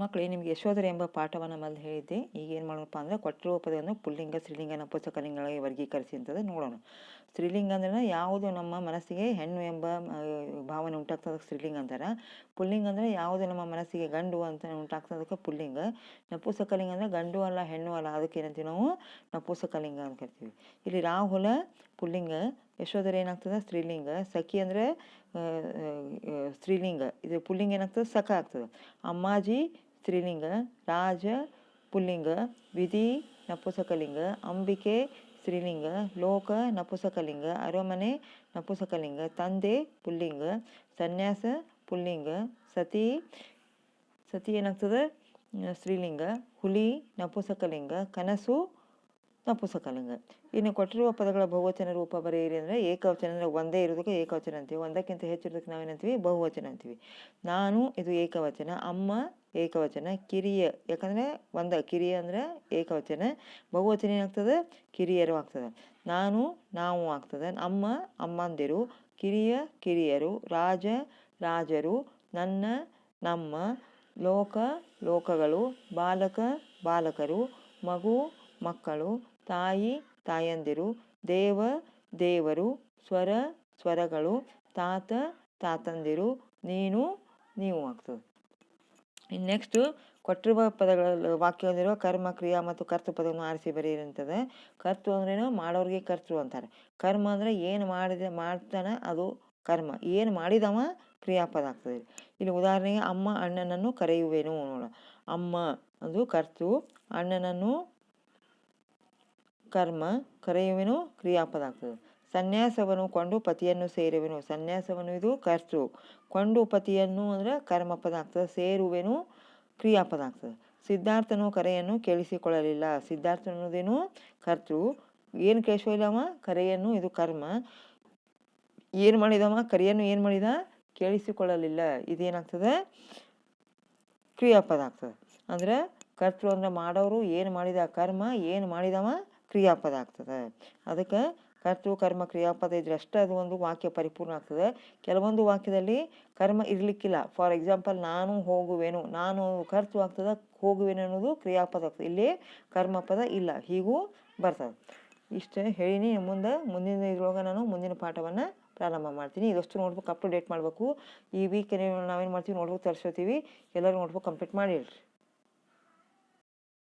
ಮಕ್ಕಳೇ, ನಿಮಗೆ ಯಶೋಧರೆ ಎಂಬ ಪಾಠವನ್ನು ಮೊದಲು ಹೇಳಿದ್ದೆ. ಈಗ ಏನು ಮಾಡೋಣಪ್ಪ ಅಂದರೆ, ಕೊಟ್ಟಿರುವ ಪದವನ್ನು ಪುಲ್ಲಿಂಗ, ಸ್ತ್ರೀಲಿಂಗ, ನಪುಂಸಕಲಿಂಗಗಳಾಗಿ ವರ್ಗೀಕರಿಸಿ ಅಂತದ್ದು ನೋಡೋಣ. ಸ್ತ್ರೀಲಿಂಗ ಅಂದ್ರೆ ಯಾವುದು ನಮ್ಮ ಮನಸ್ಸಿಗೆ ಹೆಣ್ಣು ಎಂಬ ಭಾವನೆ ಉಂಟಾಗ್ತದಕ್ಕೆ ಸ್ತ್ರೀಲಿಂಗ ಅಂತಾರೆ. ಪುಲ್ಲಿಂಗ ಅಂದರೆ ಯಾವುದು ನಮ್ಮ ಮನಸ್ಸಿಗೆ ಗಂಡು ಅಂತ ಉಂಟಾಗ್ತದಕ್ಕೆ ಪುಲ್ಲಿಂಗ. ನಪುಂಸಕಲಿಂಗ ಅಂದರೆ ಗಂಡು ಅಲ್ಲ ಹೆಣ್ಣು ಅಲ್ಲ, ಅದಕ್ಕೆ ಏನಂತೀವಿ ನಾವು ನಪುಂಸಕಲಿಂಗ ಅಂತ ಕರಿತೀವಿ. ಇಲ್ಲಿ ರಾಹುಲ ಪುಲ್ಲಿಂಗ, ಯಶೋಧರೆ ಏನಾಗ್ತದೆ ಸ್ತ್ರೀಲಿಂಗ, ಸಖಿ ಅಂದರೆ ಸ್ತ್ರೀಲಿಂಗ, ಇದು ಪುಲ್ಲಿಂಗ ಏನಾಗ್ತದೆ ಸಖ ಆಗ್ತದೆ. ಅಮ್ಮಾಜಿ ಸ್ತ್ರೀಲಿಂಗ, ರಾಜ ಪುಲ್ಲಿಂಗ, ವಿಧಿ ನಪುಂಸಕಲಿಂಗ, ಅಂಬಿಕೆ ಸ್ತ್ರೀಲಿಂಗ, ಲೋಕ ನಪುಂಸಕಲಿಂಗ, ಅರಮನೆ ನಪುಂಸಕಲಿಂಗ, ತಂದೆ ಪುಲ್ಲಿಂಗ, ಸನ್ಯಾಸ ಪುಲ್ಲಿಂಗ, ಸತಿ ಏನಾಗ್ತದೆ ಸ್ತ್ರೀಲಿಂಗ, ಹುಲಿ ನಪುಂಸಕಲಿಂಗ, ಕನಸು ನಪುಂಸಕಲಿಂಗ. ಇನ್ನು ಕೊಟ್ಟಿರುವ ಪದಗಳ ಬಹುವಚನ ರೂಪ ಬರೆಯಿರಿ ಅಂದರೆ, ಏಕವಚನ ಅಂದರೆ ಒಂದೇ ಇರೋದಕ್ಕೆ ಏಕವಚನ ಅಂತೀವಿ, ಒಂದಕ್ಕಿಂತ ಹೆಚ್ಚಿರೋದಕ್ಕೆ ನಾವೇನಂತೀವಿ ಬಹುವಚನ ಅಂತೀವಿ. ನಾನು ಇದು ಏಕವಚನ, ಅಮ್ಮ ಏಕವಚನ, ಕಿರಿಯ ಯಾಕಂದರೆ ಕಿರಿಯ ಅಂದರೆ ಏಕವಚನ, ಬಹುವಚನ ಏನಾಗ್ತದೆ ಕಿರಿಯರು ಆಗ್ತದೆ. ನಾನು ನಾವು ಆಗ್ತದೆ, ಅಮ್ಮ ಅಮ್ಮಂದಿರು, ಕಿರಿಯ ಕಿರಿಯರು, ರಾಜ ರಾಜರು, ನನ್ನ ನಮ್ಮ, ಲೋಕ ಲೋಕಗಳು, ಬಾಲಕ ಬಾಲಕರು, ಮಗು ಮಕ್ಕಳು, ತಾಯಿ ತಾಯಂದಿರು, ದೇವ ದೇವರು, ಸ್ವರ ಸ್ವರಗಳು, ತಾತ ತಾತಂದಿರು, ನೀನು ನೀವು ಆಗ್ತದೆ. ಇನ್ನು ನೆಕ್ಸ್ಟು ಕೊಟ್ಟಿರುವ ಪದಗಳ ವಾಕ್ಯದಲ್ಲಿರುವ ಕರ್ಮ ಕ್ರಿಯಾ ಮತ್ತು ಕರ್ತೃ ಪದವನ್ನು ಆರಿಸಿ ಬರೆಯಿರಂತದೆ. ಕರ್ತೃ ಅಂದ್ರೇನು, ಮಾಡೋರಿಗೆ ಕರ್ತೃ ಅಂತಾರೆ. ಕರ್ಮ ಅಂದರೆ ಏನು ಮಾಡ್ತಾನೆ ಅದು ಕರ್ಮ, ಏನು ಮಾಡಿದವ ಕ್ರಿಯಾಪದ ಆಗ್ತದೆ. ಇಲ್ಲಿ ಉದಾಹರಣೆಗೆ ಅಮ್ಮ ಅಣ್ಣನನ್ನು ಕರೆಯುವೆನು ನೋಡ, ಅಮ್ಮ ಅದು ಕರ್ತೃ, ಅಣ್ಣನನ್ನು ಕರ್ಮ, ಕರೆಯುವೆನು ಕ್ರಿಯಾಪದ ಆಗ್ತದೆ. ಸನ್ಯಾಸವನ್ನು ಕೊಂಡು ಪತಿಯನ್ನು ಸೇರುವೆನು, ಸನ್ಯಾಸವನ್ನು ಇದು ಕರ್ತೃ, ಕೊಂಡು ಪತಿಯನ್ನು ಅಂದರೆ ಕರ್ಮಪದ ಆಗ್ತದೆ, ಸೇರುವೆನು ಕ್ರಿಯಾಪದ ಆಗ್ತದೆ. ಸಿದ್ಧಾರ್ಥನು ಕರೆಯನ್ನು ಕೇಳಿಸಿಕೊಳ್ಳಲಿಲ್ಲ, ಸಿದ್ಧಾರ್ಥ ಅನ್ನೋದೇನು ಕರ್ತೃ, ಏನು ಕೇಳಿಸಿಕೊಳ್ಳಿಲ್ಲವ ಕರೆಯನ್ನು ಇದು ಕರ್ಮ, ಏನು ಮಾಡಿದವ ಕರೆಯನ್ನು ಏನು ಮಾಡಿದ ಕೇಳಿಸಿಕೊಳ್ಳಲಿಲ್ಲ, ಇದೇನಾಗ್ತದೆ ಕ್ರಿಯಾಪದ ಆಗ್ತದೆ. ಅಂದರೆ ಕರ್ತೃ ಅಂದರೆ ಮಾಡೋರು, ಏನು ಮಾಡಿದ ಕರ್ಮ, ಏನು ಮಾಡಿದವ ಕ್ರಿಯಾಪದ ಆಗ್ತದೆ. ಅದಕ್ಕೆ ಕರ್ತೃ ಕರ್ಮ ಕ್ರಿಯಾಪದ ಇದ್ರೆ ಅಷ್ಟೇ ಅದು ಒಂದು ವಾಕ್ಯ ಪರಿಪೂರ್ಣ ಆಗ್ತದೆ. ಕೆಲವೊಂದು ವಾಕ್ಯದಲ್ಲಿ ಕರ್ಮ ಇರಲಿಕ್ಕಿಲ್ಲ. ಫಾರ್ ಎಕ್ಸಾಂಪಲ್ ನಾನು ಹೋಗುವೆನು, ನಾನು ಕರ್ತೃ ಆಗ್ತದೆ, ಹೋಗುವೆನು ಅನ್ನೋದು ಕ್ರಿಯಾಪದ ಆಗ್ತದೆ, ಇಲ್ಲಿ ಕರ್ಮಪದ ಇಲ್ಲ, ಹೀಗೂ ಬರ್ತದೆ. ಇಷ್ಟೇ ಹೇಳಿನಿ. ಮುಂದಿನ ಇದ್ರೊಳಗೆ ನಾನು ಮುಂದಿನ ಪಾಠವನ್ನು ಪ್ರಾರಂಭ ಮಾಡ್ತೀನಿ. ಇದಷ್ಟು ನೋಟ್ಬುಕ್ ಅಪ್ ಟು ಡೇಟ್ ಮಾಡಬೇಕು. ಈ ವೀಕ್ ನಾವೇನು ಮಾಡ್ತೀವಿ ನೋಟ್ಬುಕ್ ತರಿಸ್ಕೊತೀವಿ, ಎಲ್ಲರೂ ನೋಟ್ಬುಕ್ ಕಂಪ್ಲೀಟ್ ಮಾಡಿ ಹೇಳ್ರಿ.